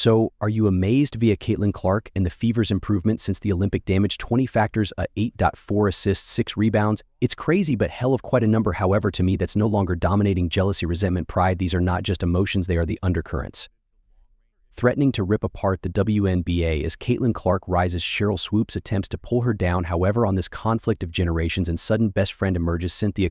So, are you amazed via Caitlin Clark and the Fever's improvement since the Olympic damage 20 factors, 8.4 assists, 6 rebounds? It's crazy, but hell of quite a number. However, to me, that's no longer dominating jealousy, resentment, pride. These are not just emotions, they are the undercurrents. Threatening to rip apart the WNBA as Caitlin Clark rises, Sheryl Swoopes attempts to pull her down. However, on this conflict of generations and sudden best friend emerges, Cynthia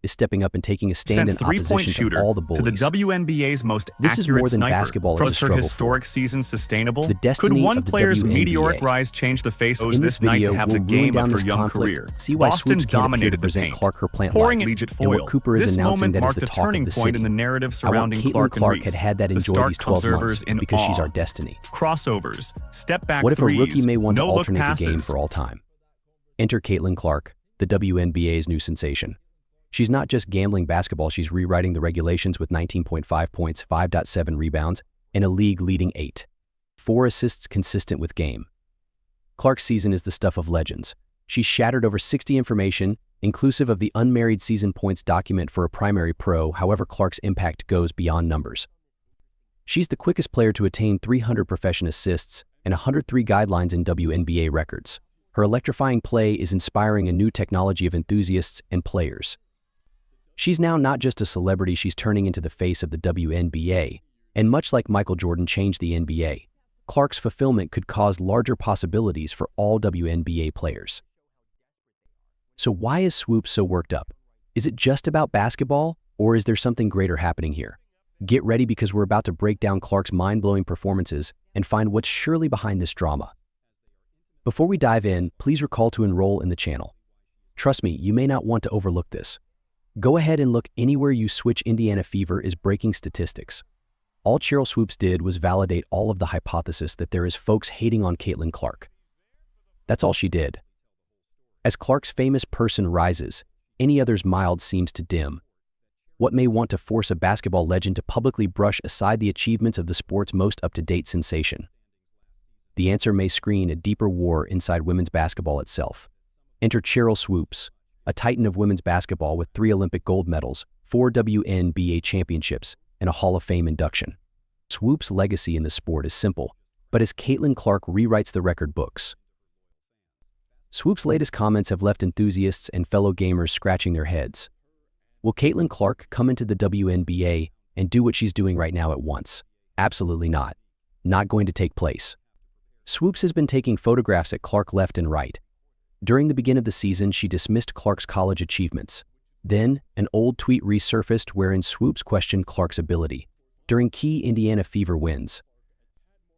is stepping up and taking a stand in opposition to all the bullies. To the WNBA's most This is more accurate than sniper. basketball, From it's a her struggle historic season sustainable? The destiny Could one of the player's WNBA. meteoric rise change the face of In this this night video, to have we'll the ruin game down of her this young conflict, career? see why Boston Swoopes can't appear dominated to the present paint, Clark her plant pouring life, collegiate and foil. what Cooper is This announcing moment that is marked the a talk turning of the point city. in the narrative I want surrounding Caitlin Clark and Clark Reese. had had that The enjoy stark these 12 months observers in because she's awe. our destiny. Crossovers, step back What if a threes, rookie may want to no-look alternate the passes. game for all time? Enter Caitlin Clark, the WNBA's new sensation. She's not just gambling basketball, she's rewriting the regulations with 19.5 points, 5.7 rebounds, and a league-leading 8.4 assists consistent with game. Clark's season is the stuff of legends. She's shattered over 60 information, inclusive of the unmarried season points document for a primary pro. However, Clark's impact goes beyond numbers. She's the quickest player to attain 300 professional assists and 103 guidelines in WNBA records. Her electrifying play is inspiring a new technology of enthusiasts and players. She's now not just a celebrity, she's turning into the face of the WNBA. And much like Michael Jordan changed the NBA, Clark's fulfillment could cause larger possibilities for all WNBA players. So why is Swoopes so worked up? Is it just about basketball, or is there something greater happening here? Get ready, because we're about to break down Clark's mind-blowing performances and find what's surely behind this drama. Before we dive in, please recall to enroll in the channel. Trust me, you may not want to overlook this. Go ahead and look anywhere you switch. Indiana Fever is breaking statistics. All Sheryl Swoopes did was validate all of the hypothesis that there is folks hating on Caitlin Clark. That's all she did. As Clark's famous person rises, any other's mild seems to dim. What may want to force a basketball legend to publicly brush aside the achievements of the sport's most up-to-date sensation? The answer may screen a deeper war inside women's basketball itself. Enter Sheryl Swoopes, a titan of women's basketball with 3 Olympic gold medals, 4 WNBA championships, and a Hall of Fame induction. Swoopes' legacy in the sport is simple, but as Caitlin Clark rewrites the record books. Swoopes' latest comments have left enthusiasts and fellow gamers scratching their heads. Will Caitlin Clark come into the WNBA and do what she's doing right now at once? Absolutely not. Not going to take place. Swoopes has been taking photographs at Clark left and right. During the beginning of the season, she dismissed Clark's college achievements. Then, an old tweet resurfaced wherein Swoopes questioned Clark's ability during key Indiana Fever wins.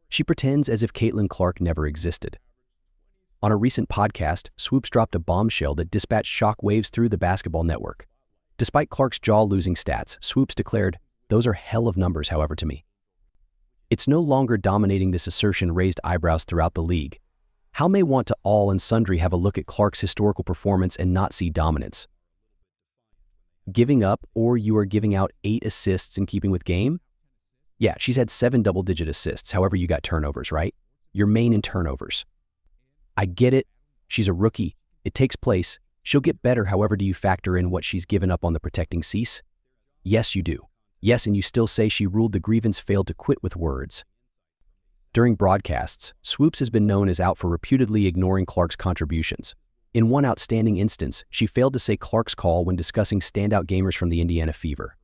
She pretends as if Caitlin Clark never existed. On a recent podcast, Swoopes dropped a bombshell that dispatched shockwaves through the basketball network. Despite Clark's jaw-losing stats, Swoopes declared, "Those are hell of numbers, however, to me." It's no longer dominating. This assertion raised eyebrows throughout the league. How may want to all and sundry have a look at Clark's historical performance and not see dominance? Giving up, or you are giving out 8 assists in keeping with game? Yeah, she's had 7 double-digit assists, however you got turnovers, right? You're main in turnovers. I get it, she's a rookie, it takes place, she'll get better. However, do you factor in what she's given up on the protecting cease? Yes, you do. Yes, and you still say she ruled the grievance, failed to quit with words. During broadcasts, Swoopes has been known as out for reputedly ignoring Clark's contributions. In one outstanding instance, she failed to say Clark's call when discussing standout gamers from the Indiana Fever.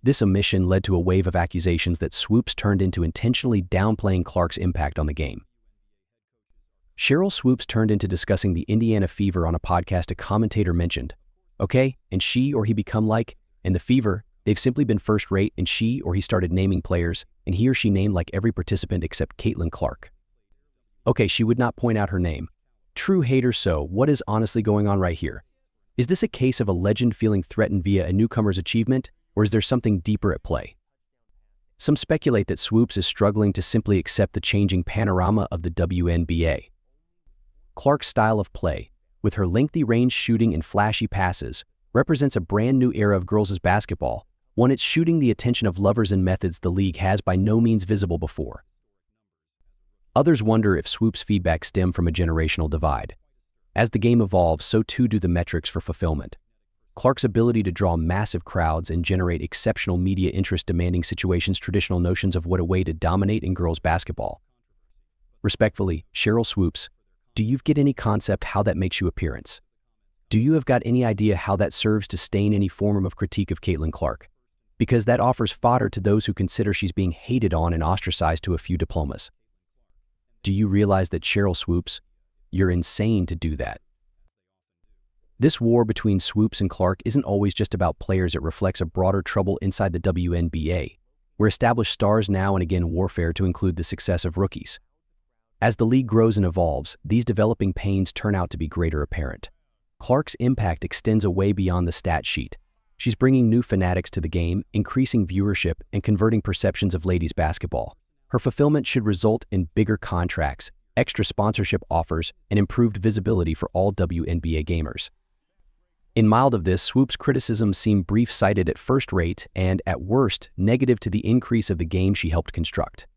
This omission led to a wave of accusations that Swoopes turned into intentionally downplaying Clark's impact on the game. Sheryl Swoopes turned into discussing the Indiana Fever on a podcast. A commentator mentioned, "Okay, and she or he become like, and the Fever, they've simply been first-rate, and she or he started naming players, and he or she named like every participant except Caitlin Clark." Okay, she would not point out her name. True hater. So what is honestly going on right here? Is this a case of a legend feeling threatened via a newcomer's achievement, or is there something deeper at play? Some speculate that Swoopes is struggling to simply accept the changing panorama of the WNBA. Clark's style of play, with her lengthy range shooting and flashy passes, represents a brand new era of girls' basketball, one it's shooting the attention of lovers and methods the league has by no means visible before. Others wonder if Swoopes' feedback stem from a generational divide. As the game evolves, so too do the metrics for fulfillment. Clark's ability to draw massive crowds and generate exceptional media interest demanding situations traditional notions of what a way to dominate in girls basketball. Respectfully, Sheryl Swoopes, do you get any concept how that makes you appearance? Do you have got any idea how that serves to stain any form of critique of Caitlin Clark? Because that offers fodder to those who consider she's being hated on and ostracized to a few diplomas. Do you realize that Sheryl Swoopes, you're insane to do that? This war between Swoopes and Clark isn't always just about players. It reflects a broader trouble inside the WNBA, where established stars now and again warfare to include the success of rookies. As the league grows and evolves, these developing pains turn out to be greater apparent. Clark's impact extends away beyond the stat sheet. She's bringing new fanatics to the game, increasing viewership, and converting perceptions of ladies basketball. Her fulfillment should result in bigger contracts, extra sponsorship offers, and improved visibility for all WNBA gamers. In mild of this, Swoopes' criticisms seem brief-sighted at first rate and, at worst, negative to the increase of the game she helped construct.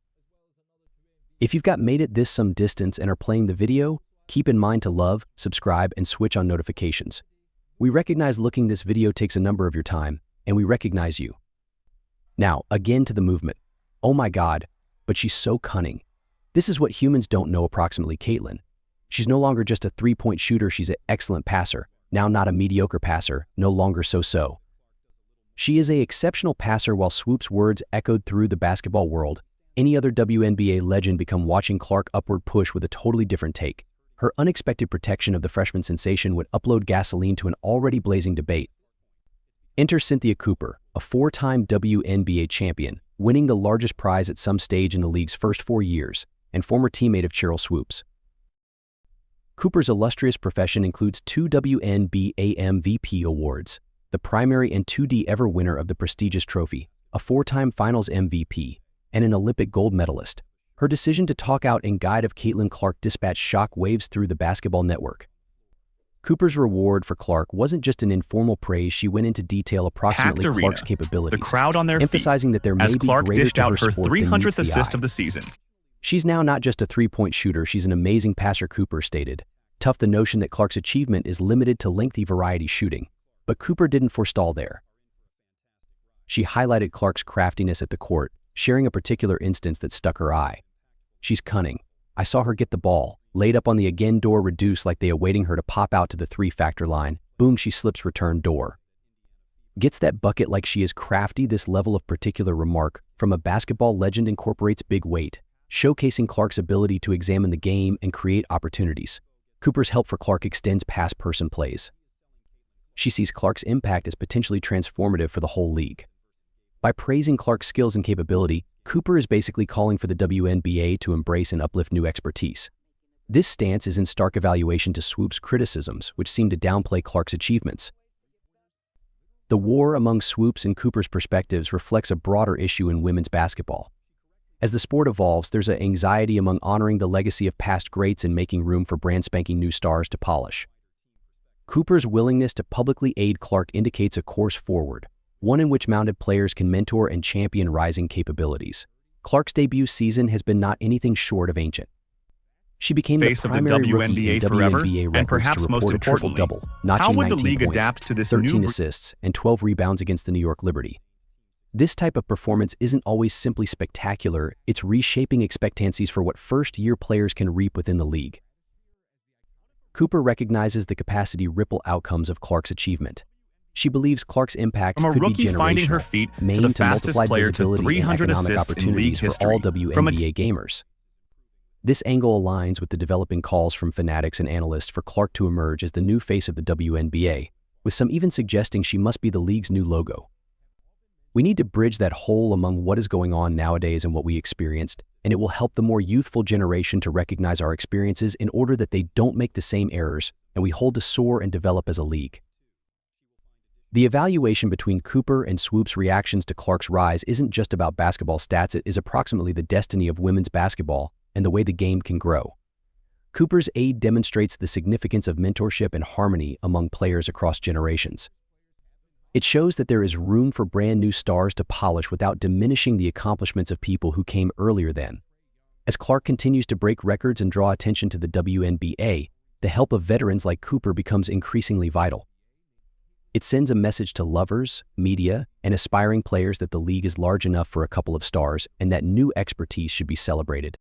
If you've made it this some distance and are playing the video, keep in mind to love, subscribe, and switch on notifications. We recognize looking this video takes a number of your time, and we recognize you. Now, again to the movement. Oh my God, but she's so cunning. This is what humans don't know approximately Caitlin. She's no longer just a three-point shooter, she's an excellent passer. Now not a mediocre passer, no longer so-so. She is an exceptional passer. While Swoopes' words echoed through the basketball world, any other WNBA legend become watching Clark upward push with a totally different take. Her unexpected protection of the freshman sensation would upload gasoline to an already blazing debate. Enter Cynthia Cooper, a four-time WNBA champion, winning the largest prize at some stage in the league's first 4 years, and former teammate of Sheryl Swoopes. Cooper's illustrious profession includes 2 WNBA MVP awards, the primary and 2D ever winner of the prestigious trophy, a 4-time Finals MVP, and an Olympic gold medalist. Her decision to talk out in guide of Caitlin Clark dispatched shock waves through the basketball network. Cooper's reward for Clark wasn't just an informal praise. She went into detail approximately Clark's capabilities, the crowd on their emphasizing that there may as be Clark greater dished to her out her sport than meets 300th the assist eye. of the season. She's now not just a three-point shooter, she's an amazing passer, Cooper stated. Tough the notion that Clark's achievement is limited to lengthy variety shooting, but Cooper didn't forestall there. She highlighted Clark's craftiness at the court, sharing a particular instance that stuck her eye. She's cunning. I saw her get the ball, laid up on the again door reduced like they awaiting her to pop out to the three-factor line. Boom, she slips return door. Gets that bucket like she is crafty. This level of particular remark from a basketball legend incorporates big weight, showcasing Clark's ability to examine the game and create opportunities. Cooper's help for Clark extends past person plays. She sees Clark's impact as potentially transformative for the whole league. By praising Clark's skills and capability, Cooper is basically calling for the WNBA to embrace and uplift new expertise. This stance is in stark evaluation to Swoopes' criticisms, which seem to downplay Clark's achievements. The war among Swoopes and Cooper's perspectives reflects a broader issue in women's basketball. As the sport evolves, there's an anxiety among honoring the legacy of past greats and making room for brand spanking new stars to polish. Cooper's willingness to publicly aid Clark indicates a course forward, one in which mounted players can mentor and champion rising capabilities. Clark's debut season has been not anything short of ancient. She became the Face of the primary rookie in WNBA forever, WNBA and records perhaps to most report a importantly, triple-double, how notching would the 19 league points, adapt to this 13 new assists, and 12 rebounds against the New York Liberty. This type of performance isn't always simply spectacular, it's reshaping expectancies for what first-year players can reap within the league. Cooper recognizes the capacity ripple outcomes of Clark's achievement. She believes Clark's impact From a could be rookie finding her generational, feet to main the to fastest multiplied player to visibility and 300 economic assists in league opportunities for history. all WNBA gamers. This angle aligns with the developing calls from fanatics and analysts for Clark to emerge as the new face of the WNBA, with some even suggesting she must be the league's new logo. We need to bridge that hole among what is going on nowadays and what we experienced, and it will help the more youthful generation to recognize our experiences in order that they don't make the same errors and we hold to soar and develop as a league. The evaluation between Cooper and Swoopes' reactions to Clark's rise isn't just about basketball stats, it is approximately the destiny of women's basketball and the way the game can grow. Cooper's aid demonstrates the significance of mentorship and harmony among players across generations. It shows that there is room for brand new stars to polish without diminishing the accomplishments of people who came earlier than. As Clark continues to break records and draw attention to the WNBA, the help of veterans like Cooper becomes increasingly vital. It sends a message to lovers, media, and aspiring players that the league is large enough for a couple of stars and that new expertise should be celebrated.